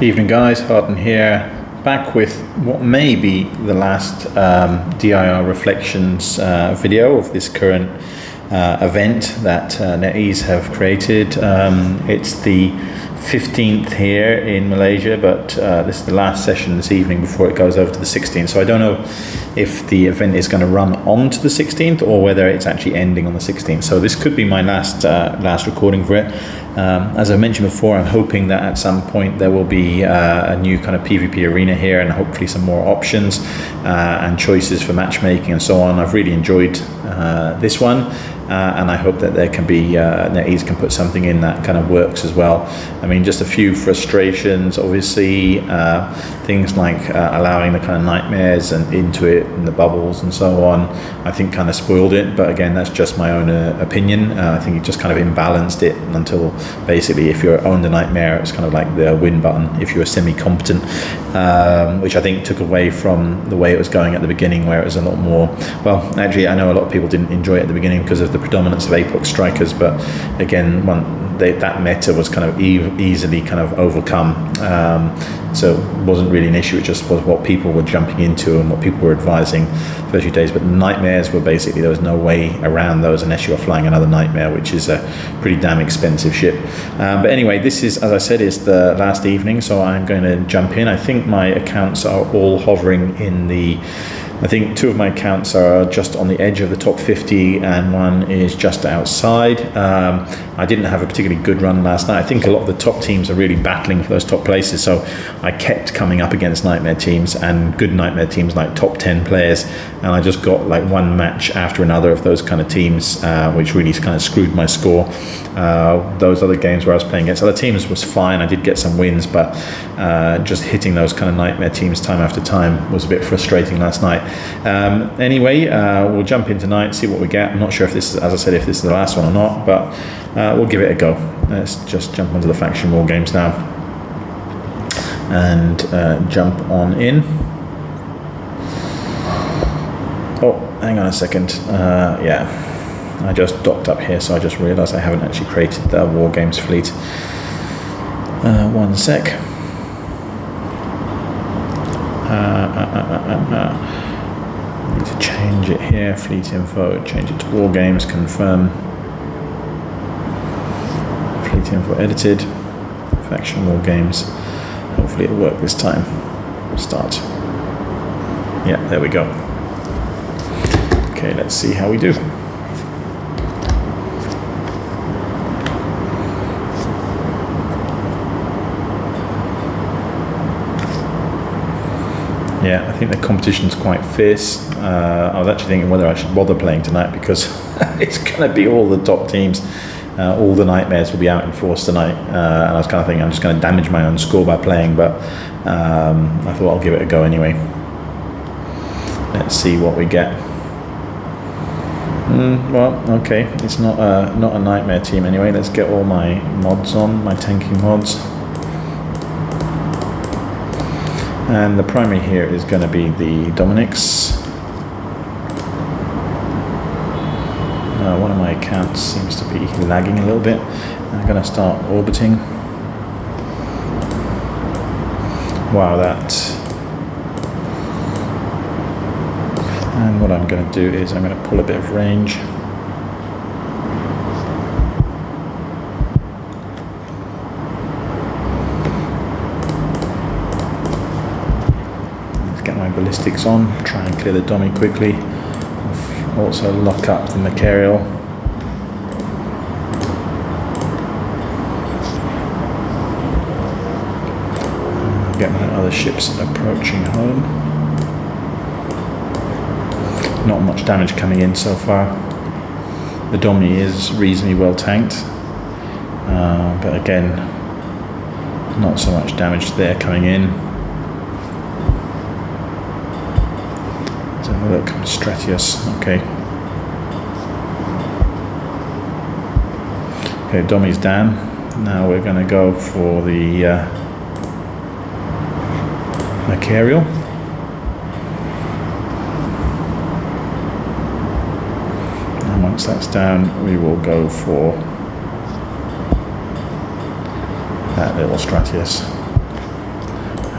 Evening guys, Harden here, back with what may be the last DIR Reflections video of this current event that NetEase have created. It's the 15th here in Malaysia, but this is the last session this evening before it goes over to the 16th. So I don't know if the event is going to run on to the 16th or whether it's actually ending on the 16th. So this could be my last recording for it. As I mentioned before, I'm hoping that at some point there will be a new kind of PvP arena here and hopefully some more options and choices for matchmaking and so on. I've really enjoyed this one. And I hope that there can be, NetEase can put something in that kind of works as well. I mean, just a few frustrations, obviously, things like allowing the kind of nightmares and into it and the bubbles and so on, I think kind of spoiled it. But again, that's just my own opinion. I think it just kind of imbalanced it until basically if you own the nightmare, it's kind of like the win button if you were semi-competent, which I think took away from the way it was going at the beginning, where it was a lot more, well, actually, I know a lot of people didn't enjoy it at the beginning because of the predominance of Apex strikers, but again, that meta was kind of easily kind of overcome, so it wasn't really an issue. It just was what people were jumping into and what people were advising for a few days. But the nightmares were basically, there was no way around those unless you were flying another nightmare, which is a pretty damn expensive ship. But anyway, this is, as I said, is the last evening, so I'm going to jump in. I think my accounts are all hovering in the, I think two of my accounts are just on the edge of the top 50 and one is just outside. I didn't have a particularly good run last night. I think a lot of the top teams are really battling for those top places, so I kept coming up against nightmare teams and good nightmare teams like top 10 players, and I just got like one match after another of those kind of teams, which really kind of screwed my score. Those other games where I was playing against other teams was fine. I did get some wins, but just hitting those kind of nightmare teams time after time was a bit frustrating last night. Anyway, we'll jump in tonight, see what we get. I'm not sure if this is, as I said, if this is the last one or not, but we'll give it a go. Let's just jump onto the faction war games now and jump on in. Oh, hang on a second. Yeah, I just docked up here, so I just realized I haven't actually created the war games fleet. One sec. Need to change it here, fleet info, change it to war games, confirm. Fleet info edited, faction war games. Hopefully it'll work this time. Start. Yeah, there we go. Okay, let's see how we do. Yeah, I think the competition's quite fierce. I was actually thinking whether I should bother playing tonight because it's going to be all the top teams. All the nightmares will be out in force tonight. And I was kind of thinking I'm just going to damage my own score by playing, but I thought I'll give it a go anyway. Let's see what we get. Well, okay, it's not a nightmare team anyway. Let's get all my mods on, my tanking mods. And the primary here is going to be the Dominics. One of my accounts seems to be lagging a little bit. I'm going to start orbiting. Wow, that. And what I'm going to do is I'm going to pull a bit of range. Get my ballistics on, try and clear the dummy quickly. Also lock up the Macarial. Get my other ships approaching home. Not much damage coming in so far. The dummy is reasonably well tanked, but again, not so much damage there coming in. Look, Stratius, okay. Okay, Dommy's down. Now we're going to go for the Macarial. And once that's down, we will go for that little Stratius.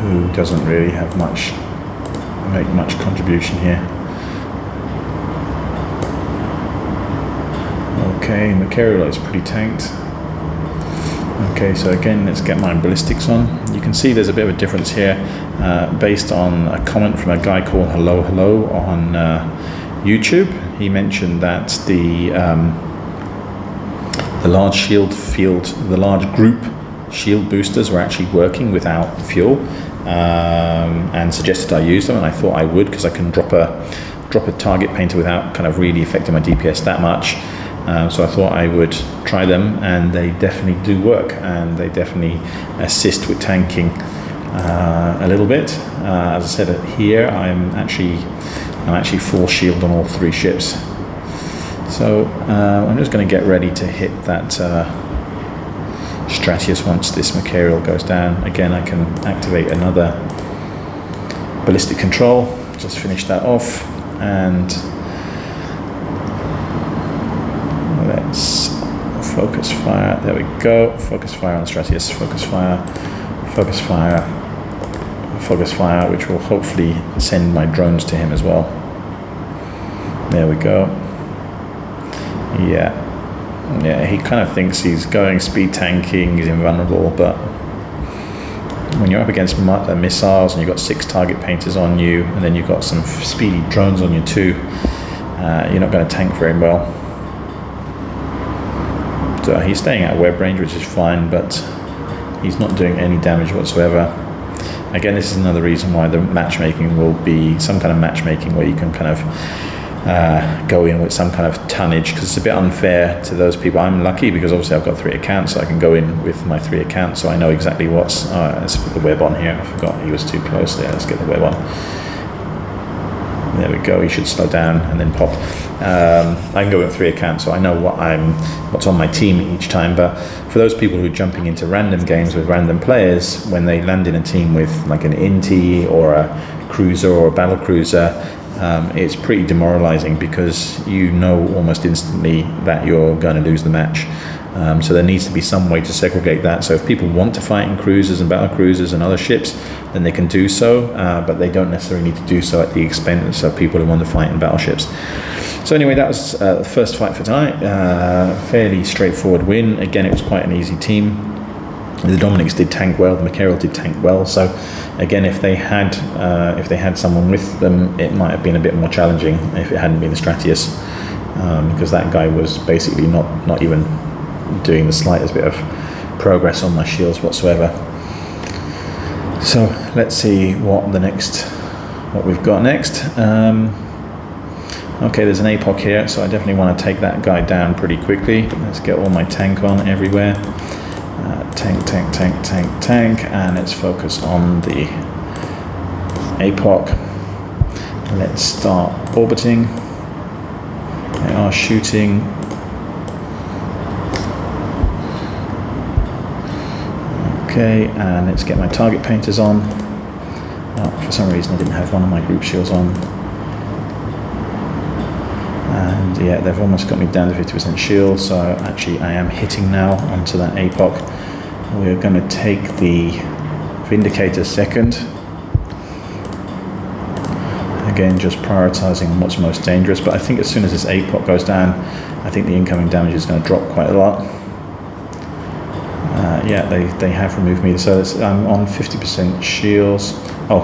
who doesn't really have make much contribution here. Okay, Material is pretty tanked. Okay, so again, let's get my ballistics on. You can see there's a bit of a difference here based on a comment from a guy called Hello on YouTube. He mentioned that the large shield field, the large group shield boosters were actually working without fuel, and suggested I use them, and I thought I would because I can drop a target painter without kind of really affecting my DPS that much. So I thought I would try them, and they definitely do work, and they definitely assist with tanking a little bit. As I said here, I'm actually full shield on all 3 ships. So I'm just going to get ready to hit that Stratius once this Material goes down. Again, I can activate another ballistic control, just finish that off, and let's focus fire. There we go. Focus fire on Stratius. Focus fire. Focus fire. Focus fire, which will hopefully send my drones to him as well. There we go. Yeah, he kind of thinks he's going speed tanking, he's invulnerable, but when you're up against missiles and you've got 6 target painters on you, and then you've got some speedy drones on you too, you're not going to tank very well. So he's staying at web range, which is fine, but he's not doing any damage whatsoever. Again, this is another reason why the matchmaking will be some kind of matchmaking where you can kind of go in with some kind of tonnage, because it's a bit unfair to those people. I'm lucky because obviously I've got 3 accounts, so I can go in with my 3 accounts, so I know exactly what's... let's put the web on here. I forgot he was too close there. Let's get the web on. There we go. He should slow down and then pop. I can go with 3 accounts, so I know what's on my team each time. But for those people who are jumping into random games with random players, when they land in a team with like an Inti or a cruiser or a battle cruiser, it's pretty demoralizing because you know almost instantly that you're going to lose the match. So there needs to be some way to segregate that. So if people want to fight in cruisers and battle cruisers and other ships, then they can do so, but they don't necessarily need to do so at the expense of people who want to fight in battleships. So anyway, that was the first fight for tonight. Fairly straightforward win. Again, it was quite an easy team. The Dominics did tank well, the Material did tank well. So again, if they had someone with them, it might have been a bit more challenging if it hadn't been the Stratius, because that guy was basically not even doing the slightest bit of progress on my shields whatsoever. So let's see what we've got next. Okay, there's an APOC here, so I definitely want to take that guy down pretty quickly. Let's get all my tank on everywhere. Tank, and let's focus on the APOC. Let's start orbiting. They are shooting. Okay, and let's get my target painters on. For some reason I didn't have one of my group shields on. And yeah, they've almost got me down to 50% shield, so actually I am hitting now onto that APOC. We're going to take the Vindicator second. Again, just prioritizing what's most dangerous, but I think as soon as this APOC goes down, I think the incoming damage is going to drop quite a lot. Yeah, they have removed me, so I'm on 50% shields. Oh,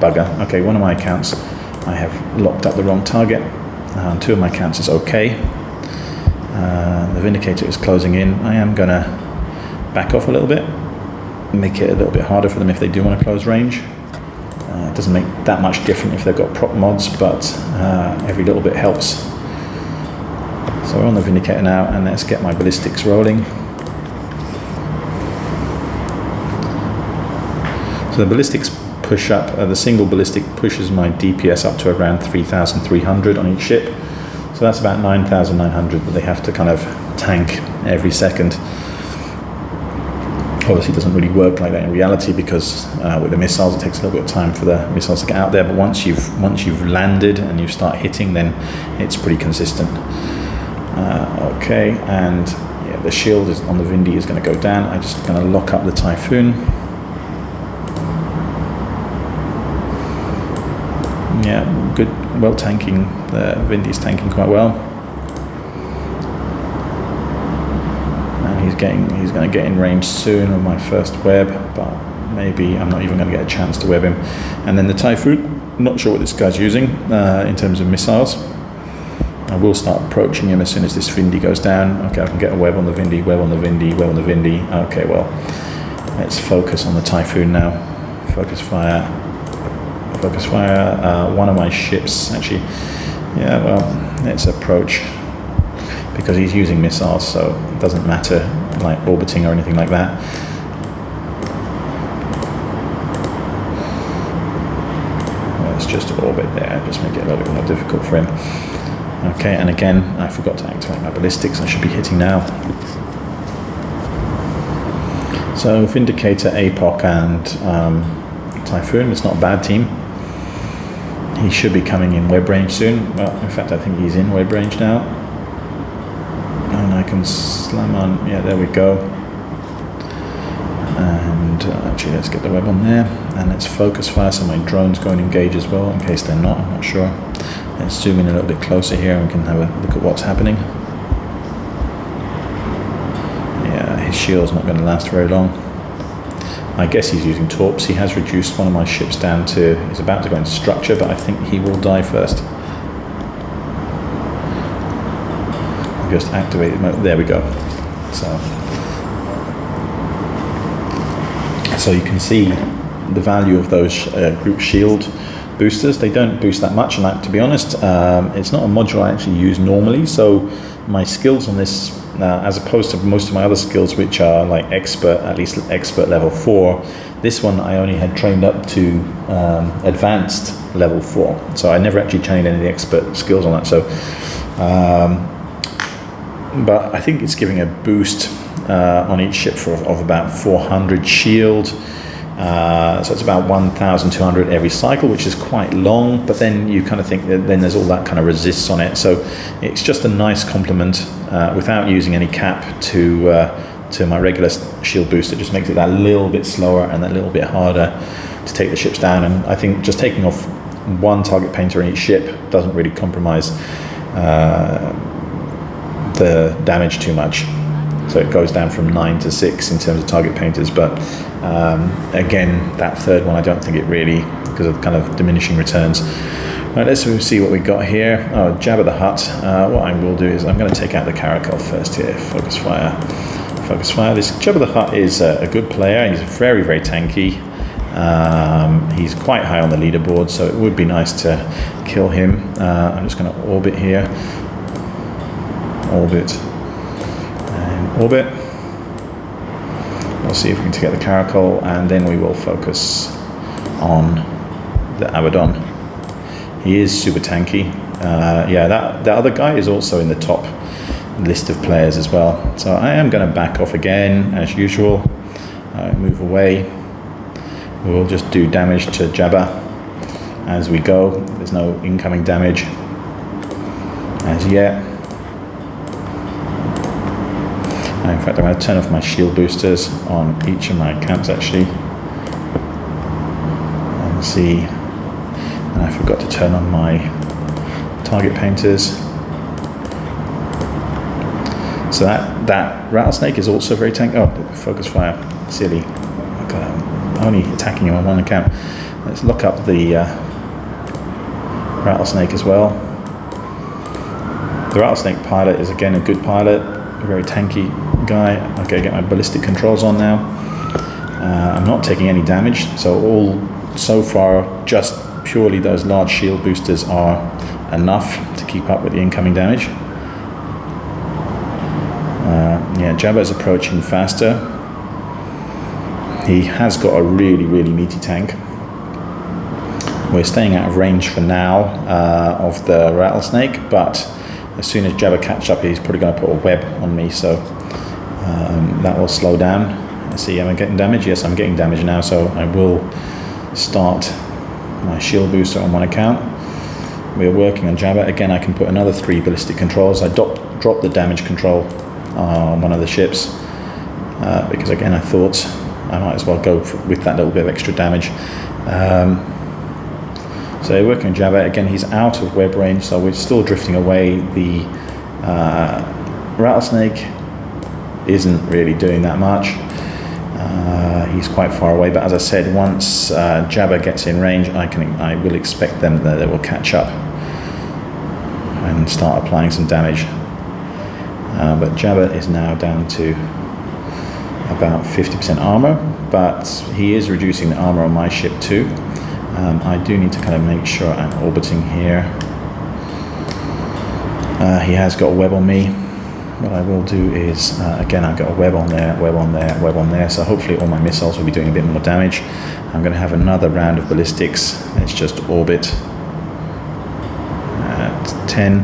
bugger. Okay, one of my accounts, I have locked up the wrong target. 2 of my accounts is okay. The Vindicator is closing in. I am going to back off a little bit, make it a little bit harder for them if they do want to close range. It doesn't make that much difference if they've got prop mods, but every little bit helps. So we're on the Vindicator now, and let's get my ballistics rolling. So the ballistics push up, the single ballistic pushes my DPS up to around 3,300 on each ship. So that's about 9,900 that they have to kind of tank every second. Obviously it doesn't really work like that in reality, because with the missiles it takes a little bit of time for the missiles to get out there, but once you've landed and you start hitting, then it's pretty consistent. Okay, and yeah, the shield is on the Vindy is going to go down. I'm just going to lock up the Typhoon. Yeah, good, well tanking. The Vindy's tanking quite well. And he's going to get in range soon on my first web, but maybe I'm not even going to get a chance to web him. And then the Typhoon, not sure what this guy's using in terms of missiles. I will start approaching him as soon as this Vindy goes down. Okay, I can get a web on the Vindy, web on the Vindy, web on the Vindy. Okay, well, let's focus on the Typhoon now. Focus fire. Focus fire. One of my ships, actually. Yeah, well, let's approach. Because he's using missiles, so it doesn't matter, like orbiting or anything like that. Let's just orbit there, just make it a little bit more difficult for him. Okay, and again, I forgot to activate my ballistics. I should be hitting now. So Vindicator, APOC, and Typhoon, it's not a bad team. He should be coming in web range soon. Well, in fact, I think he's in web range now. And I can slam on, yeah, there we go. And actually, let's get the web on there. And let's focus fire so my drones go and engage as well, in case they're not, I'm not sure. Let's zoom in a little bit closer here and we can have a look at what's happening. Yeah, his shield's not going to last very long. I guess he's using torps. He has reduced one of my ships down to, he's about to go into structure, but I think he will die first. I'll just activate it. There we go. So you can see the value of those group shield boosters. They don't boost that much, and to be honest, it's not a module I actually use normally, so my skills on this, as opposed to most of my other skills which are like expert, at least expert level 4, this one I only had trained up to advanced level 4, so I never actually trained any of the expert skills on that. So but I think it's giving a boost on each ship of about 400 shield. So it's about 1,200 every cycle, which is quite long, but then you kind of think that then there's all that kind of resists on it. So it's just a nice complement without using any cap to my regular shield booster. It just makes it that little bit slower and that little bit harder to take the ships down. And I think just taking off one target painter in each ship doesn't really compromise the damage too much. So it goes down from 9 to 6 in terms of target painters, but again, that third one, I don't think it really, because of kind of diminishing returns. Right, let's see what we got here. Oh, Jabba the Hutt. What I will do is I'm going to take out the Caracal first here. Focus fire. Focus fire. This Jabba the Hutt is a good player. He's very, very tanky. He's quite high on the leaderboard, so it would be nice to kill him. I'm just going to orbit here. Orbit. Orbit. We'll see if we can get the Caracal, and then we will focus on the Abaddon. He is super tanky. Yeah, that other guy is also in the top list of players as well. So I am going to back off again as usual. Move away. We'll just do damage to Jabba as we go. There's no incoming damage as yet. In fact, I'm going to turn off my shield boosters on each of my camps actually. And see, and I forgot to turn on my target painters. So that rattlesnake is also very tanky. Oh, focus fire, silly. Okay, I'm only attacking him on one account. Let's look up the rattlesnake as well. The rattlesnake pilot is again a good pilot, a very tanky guy. Okay, get my ballistic controls on now. I'm not taking any damage, so far just purely those large shield boosters are enough to keep up with the incoming damage. Yeah, Jabba is approaching faster. He has got a really, really meaty tank. We're staying out of range for now of the rattlesnake, but as soon as Jabba catches up, he's probably going to put a web on me, so that will slow down. Let's see, am I getting damage? Yes, I'm getting damage now, so I will start my shield booster on one account. We're working on Jabba. Again, I can put another 3 ballistic controls. I dropped the damage control on one of the ships because, again, I thought I might as well go with that little bit of extra damage. So working on Jabba, again, he's out of web range, so we're still drifting away. The rattlesnake isn't really doing that much. He's quite far away, but as I said, once Jabba gets in range, I will expect them that they will catch up and start applying some damage. But Jabba is now down to about 50% armor, but he is reducing the armor on my ship too. I do need to kind of make sure I'm orbiting here. He has got a web on me. What I will do is, again, I've got a web on there, web on there, web on there, so hopefully all my missiles will be doing a bit more damage. I'm going to have another round of ballistics. Let's just orbit at 10.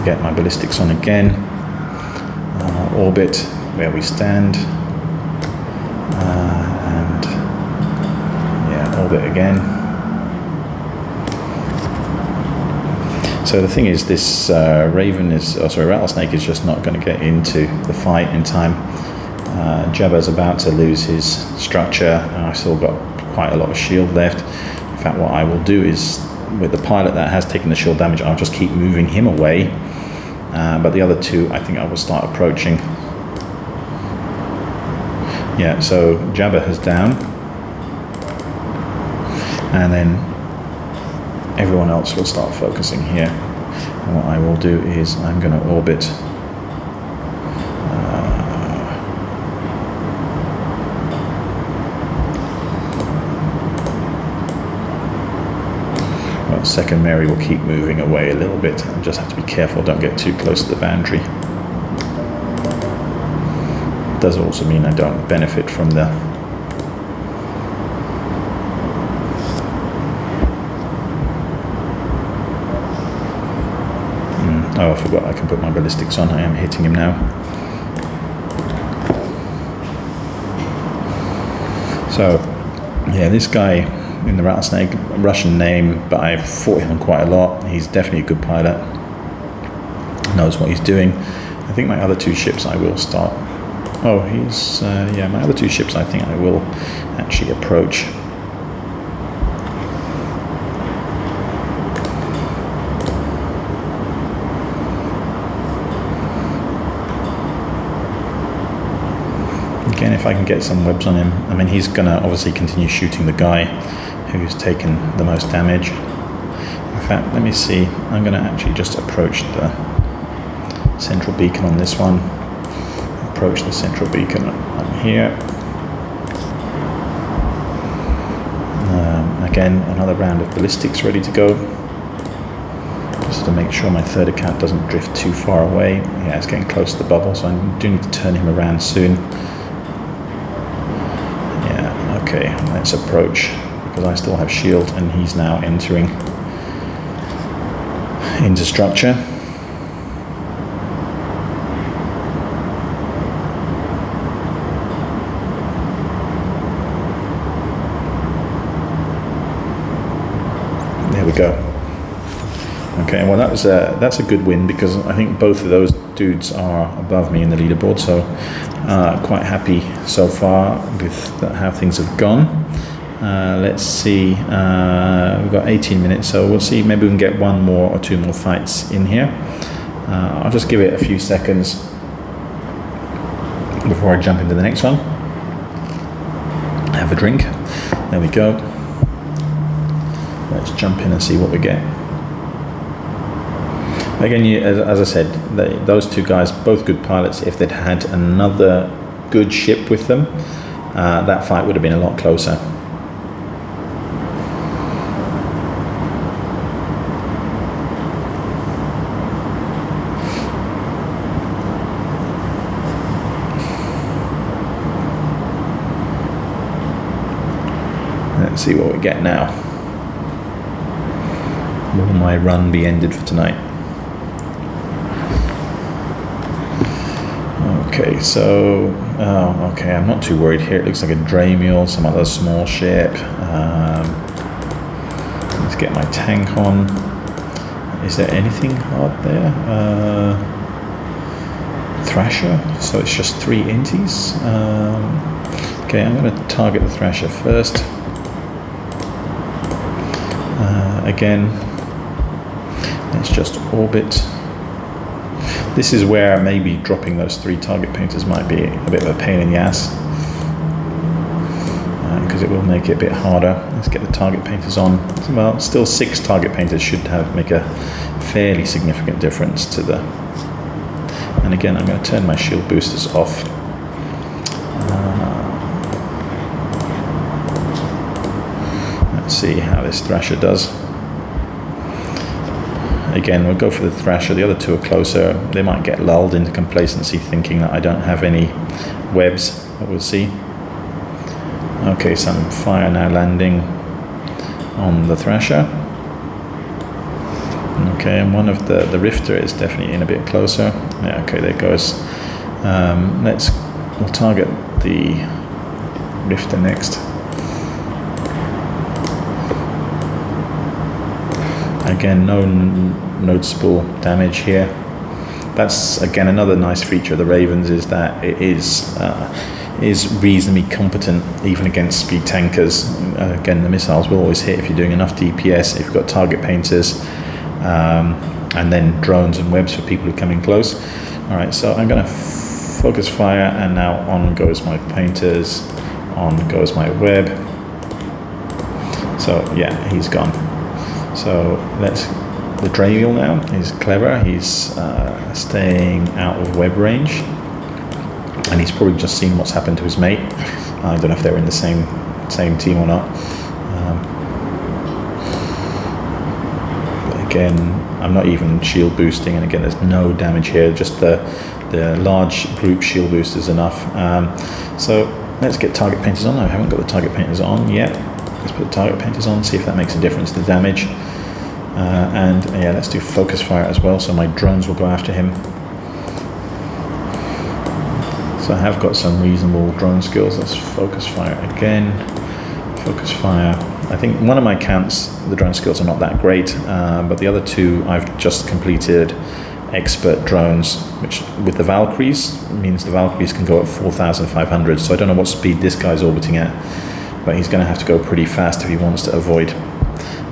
Get my ballistics on again. Orbit where we stand. And yeah, orbit again. So the thing is, this rattlesnake is just not going to get into the fight in time. Jabba's about to lose his structure, and I've still got quite a lot of shield left. In fact, what I will do is, with the pilot that has taken the shield damage, I'll just keep moving him away. But the other two, I think I will start approaching. Yeah, so Jabba is down, and then everyone else will start focusing here. And what I will do is I'm going to orbit Second Mary will keep moving away a little bit. I just have to be careful, don't get too close to the boundary. It does also mean I don't benefit from the oh, I forgot I can put my ballistics on. I am hitting him now. So, yeah, this guy in the rattlesnake, Russian name, but I've fought him quite a lot. He's definitely a good pilot. Knows what he's doing. I think my other two ships I will start. Oh, he's, yeah, my other two ships I think I will actually approach. Again, if I can get some webs on him. I mean, he's going to obviously continue shooting the guy who's taken the most damage. In fact, let me see. I'm going to actually just approach the central beacon on this one. Approach the central beacon on here. Again, another round of ballistics ready to go. Just to make sure my third account doesn't drift too far away. Yeah, it's getting close to the bubble, so I do need to turn him around soon. Okay, let's approach, because I still have shield and he's now entering into structure. There we go. Okay, well that's a good win, because I think both of those dudes are above me in the leaderboard, so quite happy so far with how things have gone. Let's see, we've got 18 minutes, so we'll see, maybe we can get one more or two more fights in here. I'll just give it a few seconds before I jump into the next one. Have a drink. There we go. Let's jump in and see what we get. Again, as I said, those two guys, both good pilots. If they'd had another good ship with them, that fight would have been a lot closer. Let's see what we get now. Will my run be ended for tonight? Okay, so, oh, okay, I'm not too worried here. It looks like a dray mule, some other small ship. Let's get my tank on. Is there anything out there? Thrasher, so it's just 3 inties. Okay, I'm going to target the Thrasher first. Again, let's just orbit. This is where maybe dropping those 3 target painters might be a bit of a pain in the ass, because it will make it a bit harder. Let's get the target painters on. Well, still 6 target painters should make a fairly significant difference to the... And again, I'm going to turn my shield boosters off. Let's see how this Thrasher does. Again, we'll go for the Thrasher. The other 2 are closer. They might get lulled into complacency thinking that I don't have any webs, but we'll see. Okay, some fire now landing on the Thrasher. Okay, and one of the Rifter is definitely in a bit closer. Yeah, okay, there goes. We'll target the Rifter next. Again, no noticeable damage here. That's again another nice feature of the Ravens, is that it is reasonably competent even against speed tankers. Again, the missiles will always hit if you're doing enough DPS, if you've got target painters, and then drones and webs for people who come in close. Alright, so I'm going to focus fire, and now on goes my painters, on goes my web. So yeah, he's gone. So the Dramiel now is clever. He's staying out of web range, and he's probably just seen what's happened to his mate. I don't know if they're in the same team or not. But again, I'm not even shield boosting, and again, there's no damage here. Just the large group shield boost is enough. So let's get target painters on. I haven't got the target painters on yet. Let's put the target painters on, see if that makes a difference to the damage. And yeah, let's do focus fire as well, so my drones will go after him. So I have got some reasonable drone skills. Let's focus fire again. Focus fire. I think one of my counts, the drone skills are not that great, but the other 2 I've just completed expert drones, which with the Valkyries means the Valkyries can go at 4,500. So I don't know what speed this guy's orbiting at, but he's going to have to go pretty fast if he wants to avoid.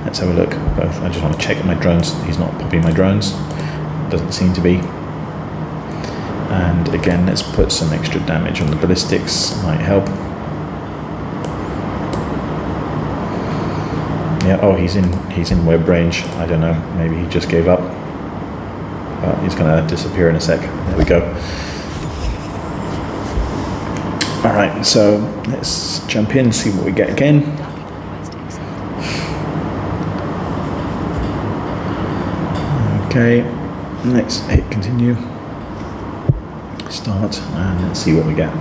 Let's have a look. Both. I just want to check my drones. He's not popping my drones. Doesn't seem to be. And again, let's put some extra damage on the ballistics. Might help. Yeah. Oh, he's in web range. I don't know. Maybe he just gave up. He's going to disappear in a sec. There we go. All right. So let's jump in, see what we get again. Okay, let's hit continue, start, and let's see what we get.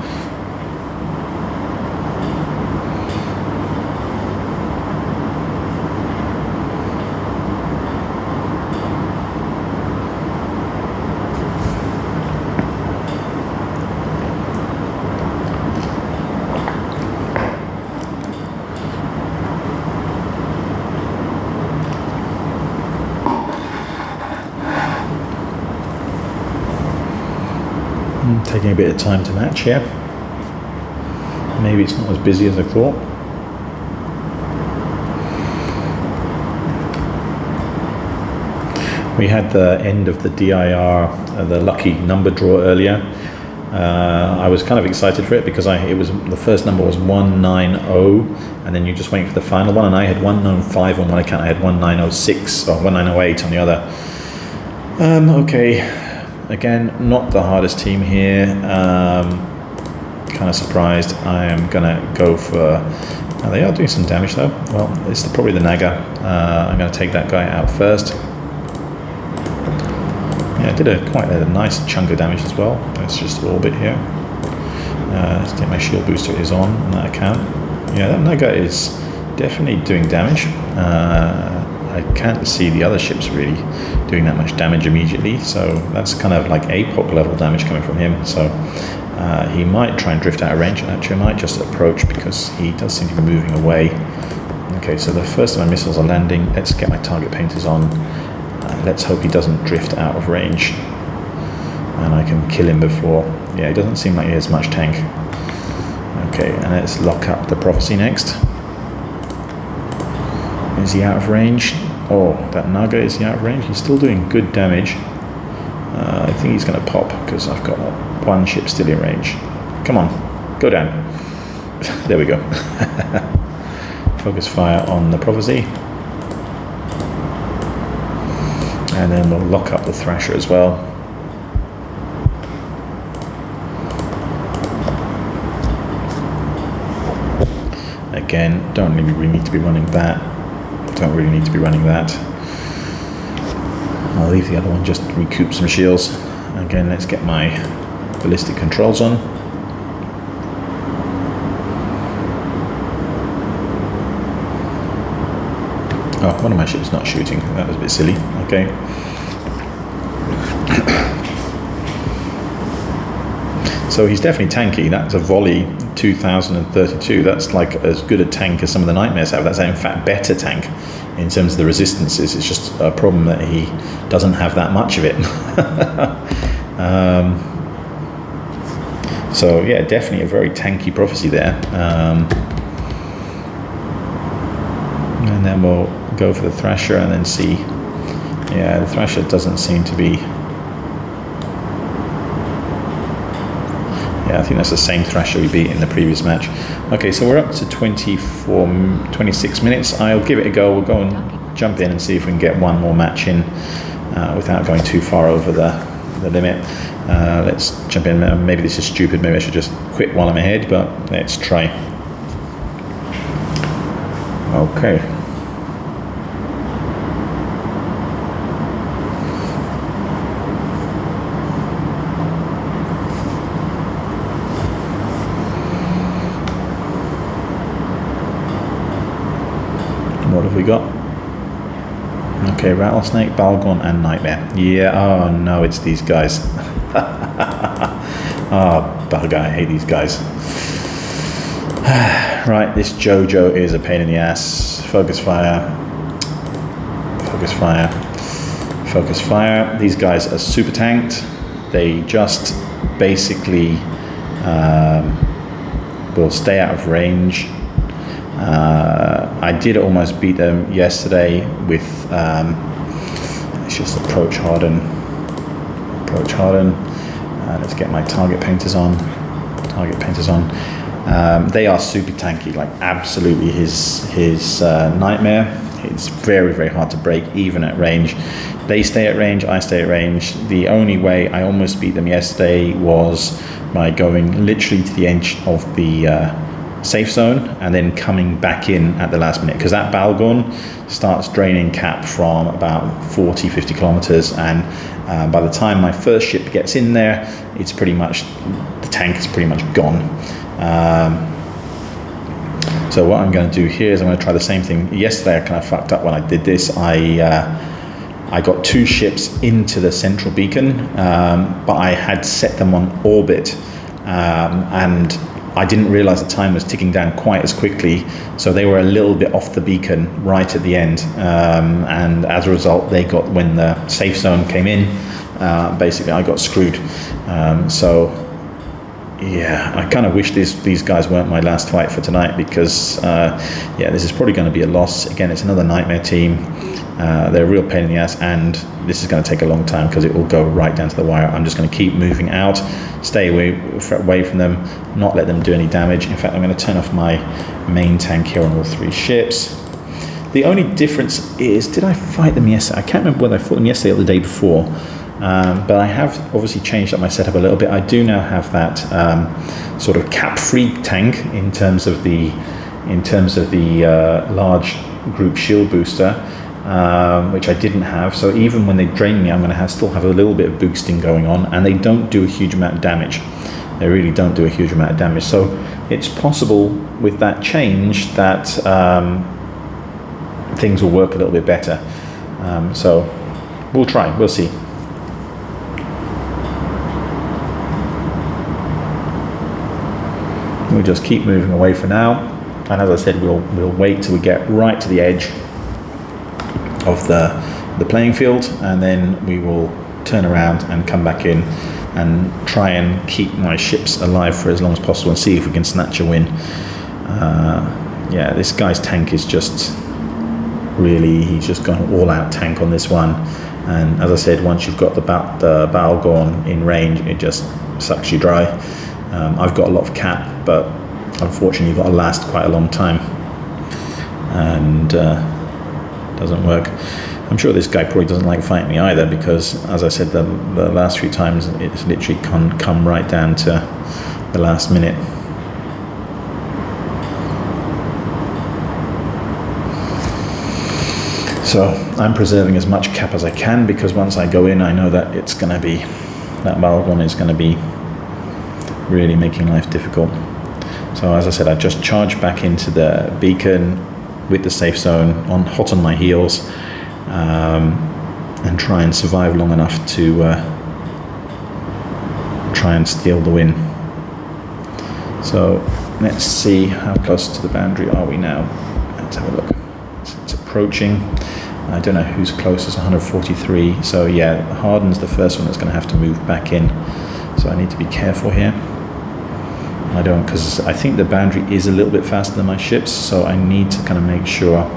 Taking a bit of time to match here. Maybe it's not as busy as I thought. We had the end of the DIR, the lucky number draw earlier. I was kind of excited for it because the first number was 190, and then you just wait for the final one, and I had 195 on one account, I had 1906 or 1908 on the other. Okay. Again, not the hardest team here. Kind of surprised. I am gonna go for. They are doing some damage though. Well, it's probably the Naga. I'm gonna take that guy out first. Yeah, I did quite a nice chunk of damage as well. Let's just orbit here. Let's get my shield booster is on that account. Yeah, that Naga is definitely doing damage. I can't see the other ships really doing that much damage immediately, so that's kind of like APOC level damage coming from him. So he might try and drift out of range, and actually might just approach because he does seem to be moving away. Okay, so the first of my missiles are landing. Let's get my target painters on. Let's hope he doesn't drift out of range and I can kill him before. Yeah, it doesn't seem like he has much tank. Okay, and let's lock up the prophecy next. Is he out of range? Oh, that Naga is out of range. He's still doing good damage. I think he's going to pop because I've got one ship still in range. Come on, go down. There we go. Focus fire on the Prophecy. And then we'll lock up the Thrasher as well. Again, don't really need to be running that. Don't really need to be running that. I'll leave the other one just to recoup some shields. Again, let's get my ballistic controls on. Oh, one of my ships not shooting. That was a bit silly. Okay. So he's definitely tanky. That's a volley 2032. That's like as good a tank as some of the Nightmares have. That's in fact better tank in terms of the resistances. It's just a problem that he doesn't have that much of it. So yeah, definitely a very tanky Prophecy there. And then we'll go for the Thrasher and then see. Yeah, the Thrasher doesn't seem to be. Yeah, I think that's the same Thrasher we beat in the previous match. Okay, so we're up to 26 minutes. I'll give it a go. We'll go and jump in and see if we can get one more match in without going too far over the limit. Let's jump in. Maybe this is stupid. Maybe I should just quit while I'm ahead, but let's try. Okay. What have we got? Okay, Rattlesnake, Balgon, and Nightmare. Yeah, oh no, it's these guys. Oh, bugger, I hate these guys. Right, this Jojo is a pain in the ass. Focus fire. Focus fire. Focus fire. These guys are super tanked. They just basically will stay out of range. I did almost beat them yesterday with, let's just approach harden. Approach harden. Let's get my target painters on. Target painters on. They are super tanky, like absolutely his Nightmare. It's very, very hard to break even at range. They stay at range, I stay at range. The only way I almost beat them yesterday was by going literally to the edge of the safe zone and then coming back in at the last minute, because that Balgon starts draining cap from about 40-50 kilometers, and by the time my first ship gets in there, it's pretty much, the tank is pretty much gone. So what I'm going to do here is I'm going to try the same thing. Yesterday I kind of fucked up when I did this. I got two ships into the central beacon, but I had set them on orbit, and I didn't realize the time was ticking down quite as quickly, so they were a little bit off the beacon right at the end, and as a result they got, when the safe zone came in, basically I got screwed. So yeah, I kind of wish these guys weren't my last fight for tonight, because yeah, this is probably going to be a loss. Again, it's another Nightmare team. They're a real pain in the ass, and this is going to take a long time because it will go right down to the wire. I'm just going to keep moving out, stay away from them, not let them do any damage. In fact, I'm going to turn off my main tank here on all three ships. The only difference is, did I fight them yesterday? I can't remember whether I fought them yesterday or the day before, but I have obviously changed up my setup a little bit. I do now have that sort of cap-free tank in terms of the large group shield booster, which I didn't have. So even when they drain me, I'm going to still have a little bit of boosting going on, and they don't do a huge amount of damage. They really don't do a huge amount of damage. So it's possible with that change that things will work a little bit better. So we'll try, we'll see. We'll just keep moving away for now, and as I said, we'll wait till we get right to the edge of the playing field, and then we will turn around and come back in and try and keep my ships alive for as long as possible and see if we can snatch a win. Yeah, this guy's tank is just really, he's just gone all out tank on this one. And as I said, once you've got the Balgorn in range, it just sucks you dry. I've got a lot of cap, but unfortunately you've got to last quite a long time, and doesn't work. I'm sure this guy probably doesn't like fighting me either, because as I said, the last few times it's literally come right down to the last minute. So I'm preserving as much cap as I can, because once I go in, I know that it's going to be, that Balgorn is going to be really making life difficult. So as I said, I just charge back into the beacon with the safe zone, hot on my heels, and try and survive long enough to try and steal the win. So let's see how close to the boundary are we now. Let's have a look. It's approaching. I don't know who's closest, 143. So yeah, Harden's the first one that's going to have to move back in. So I need to be careful here. I don't, because I think the boundary is a little bit faster than my ships, so I need to kind of make sure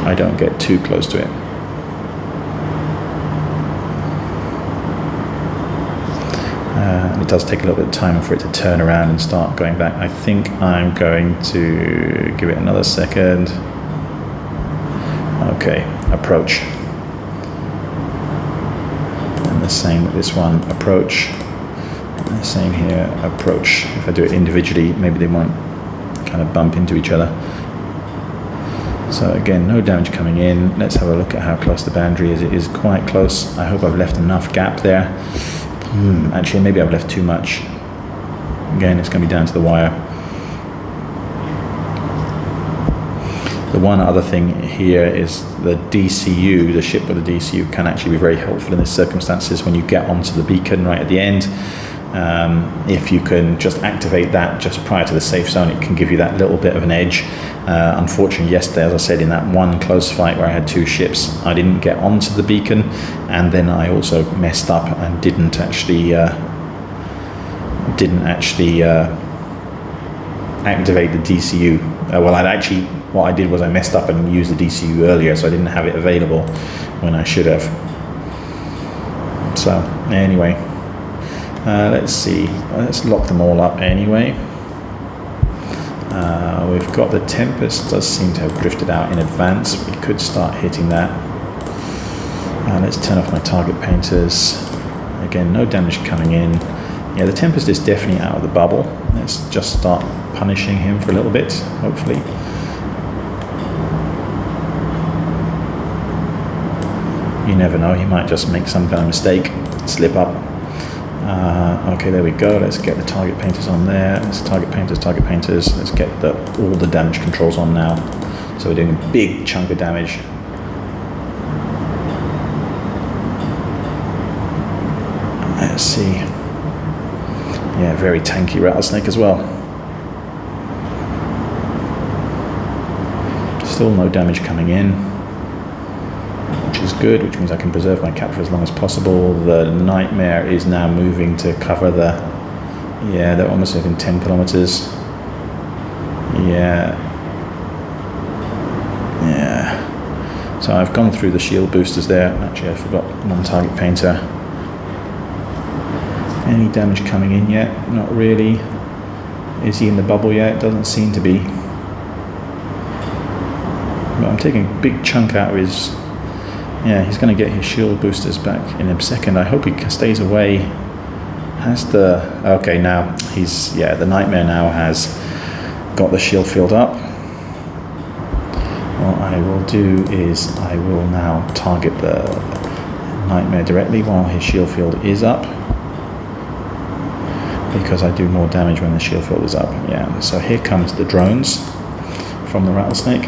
I don't get too close to it. And it does take a little bit of time for it to turn around and start going back. I think I'm going to give it another second. Okay, approach. And the same with this one, approach. And the same here, approach. If I do it individually, maybe they won't kind of bump into each other. So again, no damage coming in. Let's have a look at how close the boundary is. It is quite close. I hope I've left enough gap there. Actually, maybe I've left too much. Again, it's going to be down to the wire. The one other thing here is the DCU, the ship with the DCU can actually be very helpful in these circumstances when you get onto the beacon right at the end. If you can just activate that just prior to the safe zone, it can give you that little bit of an edge. Unfortunately, yesterday, as I said, in that one close fight where I had two ships, I didn't get onto the beacon, and then I also messed up and didn't actually activate the DCU. What I did was I messed up and used the DCU earlier, so I didn't have it available when I should have. So anyway, let's see. Let's lock them all up anyway. We've got the Tempest, does seem to have drifted out in advance. We could start hitting that. Let's turn off my target painters. Again, no damage coming in. Yeah, the Tempest is definitely out of the bubble. Let's just start punishing him for a little bit, hopefully. You never know, he might just make some kind of mistake, slip up. Okay, there we go. Let's get the target painters on there. Let's target painters. Let's get all the damage controls on now. So we're doing a big chunk of damage. Let's see. Yeah, very tanky rattlesnake as well. Still no damage coming in, which is good, which means I can preserve my cap for as long as possible. The Nightmare is now moving to cover yeah, they're almost within 10 kilometers. Yeah. So I've gone through the shield boosters there. Actually, I forgot one target painter. Any damage coming in yet? Not really. Is he in the bubble yet? Doesn't seem to be. But I'm taking a big chunk out of his. Yeah, he's going to get his shield boosters back in a second. I hope he stays away. Okay, now the Nightmare now has got the shield field up. What I will do is I will now target the Nightmare directly while his shield field is up, because I do more damage when the shield field is up. Yeah, so here comes the drones from the rattlesnake.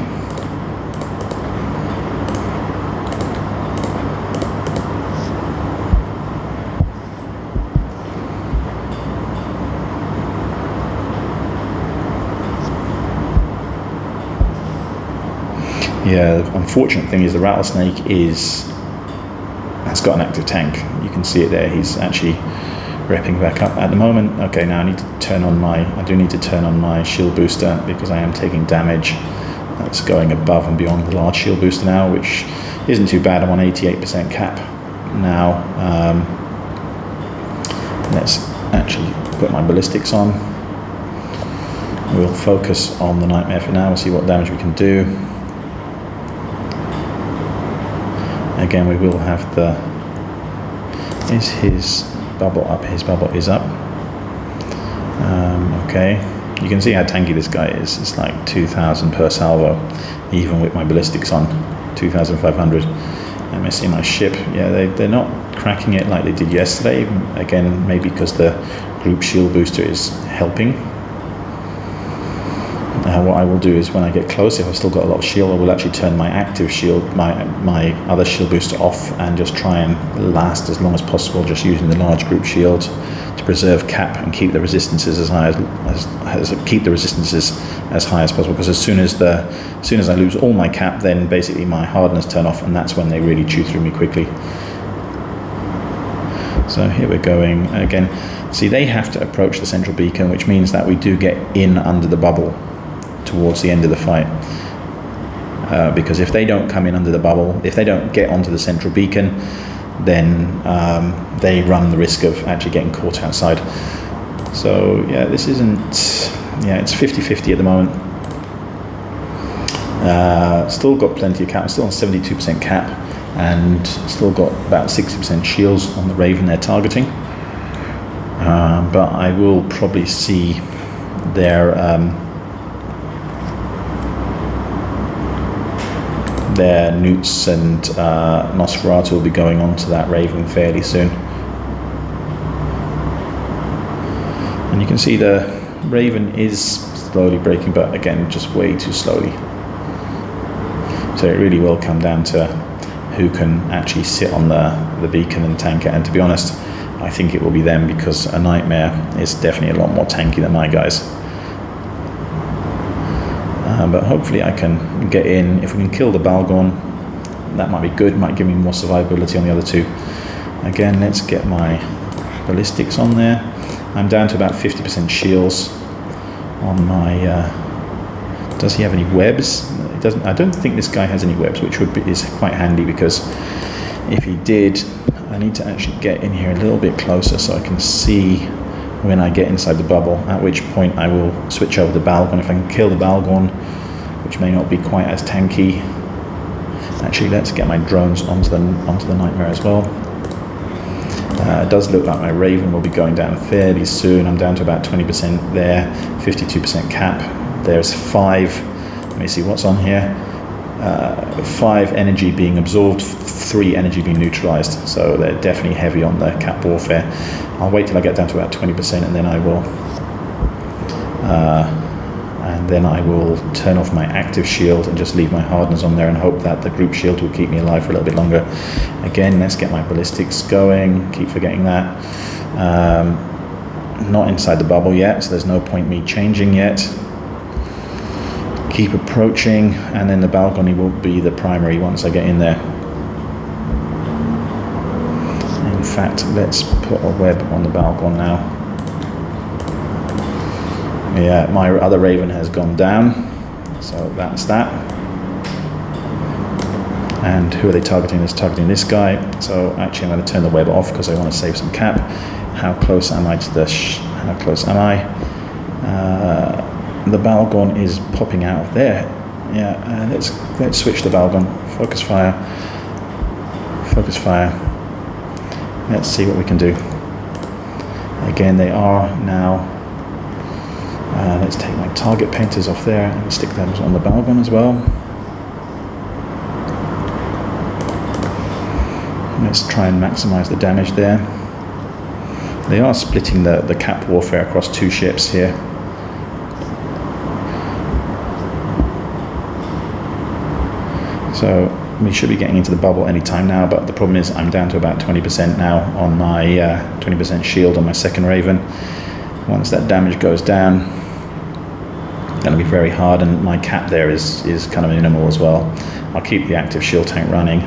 Yeah, the unfortunate thing is the rattlesnake has got an active tank. You can see it there. He's actually repping back up at the moment. Okay, now I do need to turn on my shield booster because I am taking damage. That's going above and beyond the large shield booster now, which isn't too bad. I'm on 88% cap now. Let's actually put my ballistics on. We'll focus on the Nightmare for now. We'll see what damage we can do. Again, we will have the... Is his bubble up? His bubble is up. Okay. You can see how tanky this guy is. It's like 2,000 per salvo, even with my ballistics on. 2,500. And I see my ship. Yeah, they're not cracking it like they did yesterday. Again, maybe because the group shield booster is helping. What I will do is when I get close, if I've still got a lot of shield, I will actually turn my active shield, my other shield booster off, and just try and last as long as possible, just using the large group shield to preserve cap and keep the resistances as high as possible. Because as soon as I lose all my cap, then basically my hardness turn off, and that's when they really chew through me quickly. So here we're going again. See, they have to approach the central beacon, which means that we do get in under the bubble towards the end of the fight, because if they don't come in under the bubble, if they don't get onto the central beacon, then they run the risk of actually getting caught outside. So yeah, this isn't, yeah, it's 50-50 at the moment. Still got plenty of cap, still on 72% cap, and still got about 60% shields on the Raven they're targeting. But I will probably see their Newts and Nosferatu will be going on to that Raven fairly soon. And you can see the Raven is slowly breaking, but again, just way too slowly. So it really will come down to who can actually sit on the beacon and tank it. And to be honest, I think it will be them, because a Nightmare is definitely a lot more tanky than my guys. But hopefully I can get in. If we can kill the Balgorn, that might be good, might give me more survivability on the other two. Again, let's get my ballistics on there. I'm down to about 50% shields on my... does he have any webs? It doesn't. I don't think this guy has any webs, which is quite handy, because if he did, I need to actually get in here a little bit closer so I can see when I get inside the bubble, at which point I will switch over the Balgorn. If I can kill the Balgorn, which may not be quite as tanky. Actually, let's get my drones onto the Nightmare as well. It does look like my Raven will be going down fairly soon. I'm down to about 20% there, 52% cap. There's 5, let me see what's on here. 5 energy being absorbed, 3 energy being neutralized. So they're definitely heavy on the cap warfare. I'll wait till I get down to about 20%, and then I will turn off my active shield and just leave my hardness on there and hope that the group shield will keep me alive for a little bit longer. Again, let's get my ballistics going. Keep forgetting that. Not inside the bubble yet, so there's no point me changing yet. Keep approaching, and then the balcony will be the primary once I get in there. In fact, let's put a web on the Balgorn now. Yeah, my other Raven has gone down, so that's that. And who are they targeting? They're targeting this guy. So actually, I'm going to turn the web off because I want to save some cap. How close am I to the? How close am I? The Balgorn is popping out of there. Yeah, let's switch the Balgorn. Focus fire. Focus fire. Let's see what we can do. Again, they are now. Let's take my target painters off there and stick them on the Balgorn as well. Let's try and maximize the damage there. They are splitting the cap warfare across 2 ships here. So we should be getting into the bubble anytime now, but the problem is I'm down to about 20% now on my 20% shield on my second Raven. Once that damage goes down, it's going to be very hard, and my cap there is kind of minimal as well. I'll keep the active shield tank running.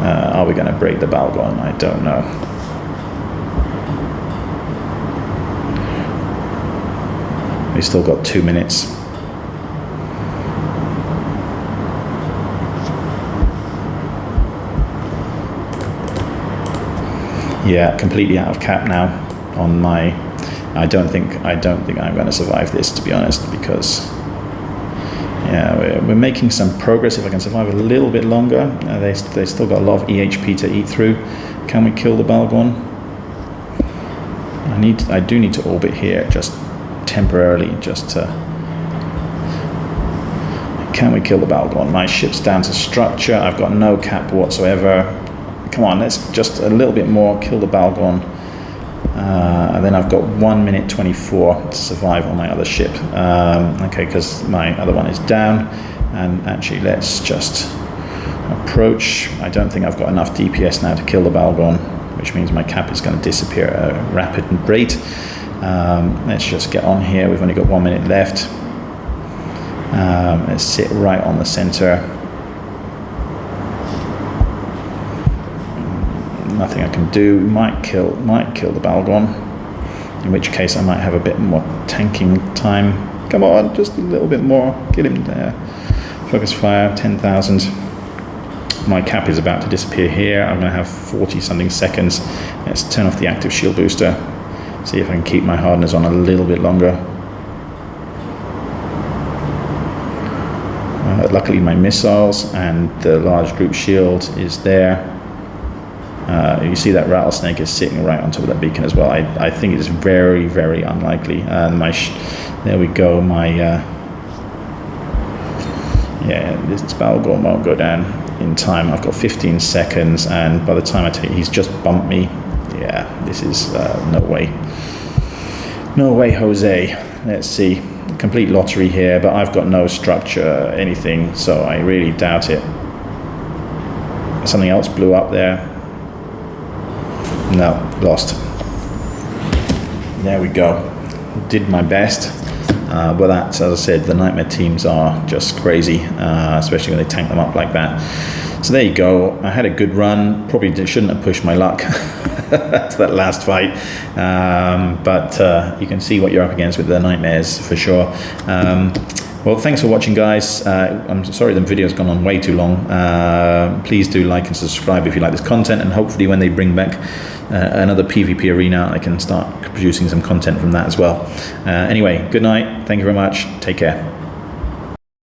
Are we going to break the Balgorn? I don't know. We've still got 2 minutes. Yeah, completely out of cap now on my. I don't think I'm going to survive this, to be honest, because yeah, we're making some progress. If I can survive a little bit longer, they still got a lot of EHP to eat through. Can we kill the Balgon? I do need to orbit here just temporarily, just to. Can we kill the Balgon? My ship's down to structure. I've got no cap whatsoever. Come on, let's just a little bit more, kill the Balgon. And then I've got 1 minute 24 to survive on my other ship. Okay, because my other one is down. And actually, let's just approach. I don't think I've got enough DPS now to kill the Balgon, which means my cap is going to disappear at a rapid rate. Let's just get on here. We've only got 1 minute left. Let's sit right on the center. Nothing I can do. Might kill the Balgon, in which case I might have a bit more tanking time. Come on, just a little bit more. Get him there. Focus fire, 10,000. My cap is about to disappear here. I'm going to have 40 something seconds. Let's turn off the active shield booster. See if I can keep my hardness on a little bit longer. Luckily my missiles and the large group shield is there. You see that rattlesnake is sitting right on top of that beacon as well. I think it is very, very unlikely. And there we go. This Balgon won't go down in time. I've got 15 seconds, and by the time he's just bumped me. Yeah, this is no way. No way, Jose. Let's see. Complete lottery here, but I've got no structure, anything, so I really doubt it. Something else blew up there. No, lost. There we go. Did my best. But that's, as I said, the Nightmare teams are just crazy, especially when they tank them up like that. So there you go. I had a good run. Probably shouldn't have pushed my luck to that last fight. But you can see what you're up against with the Nightmares for sure. Well, thanks for watching, guys. I'm sorry the video's gone on way too long. Please do like and subscribe if you like this content, and hopefully when they bring back another PvP arena, I can start producing some content from that as well. Anyway, good night. Thank you very much. Take care.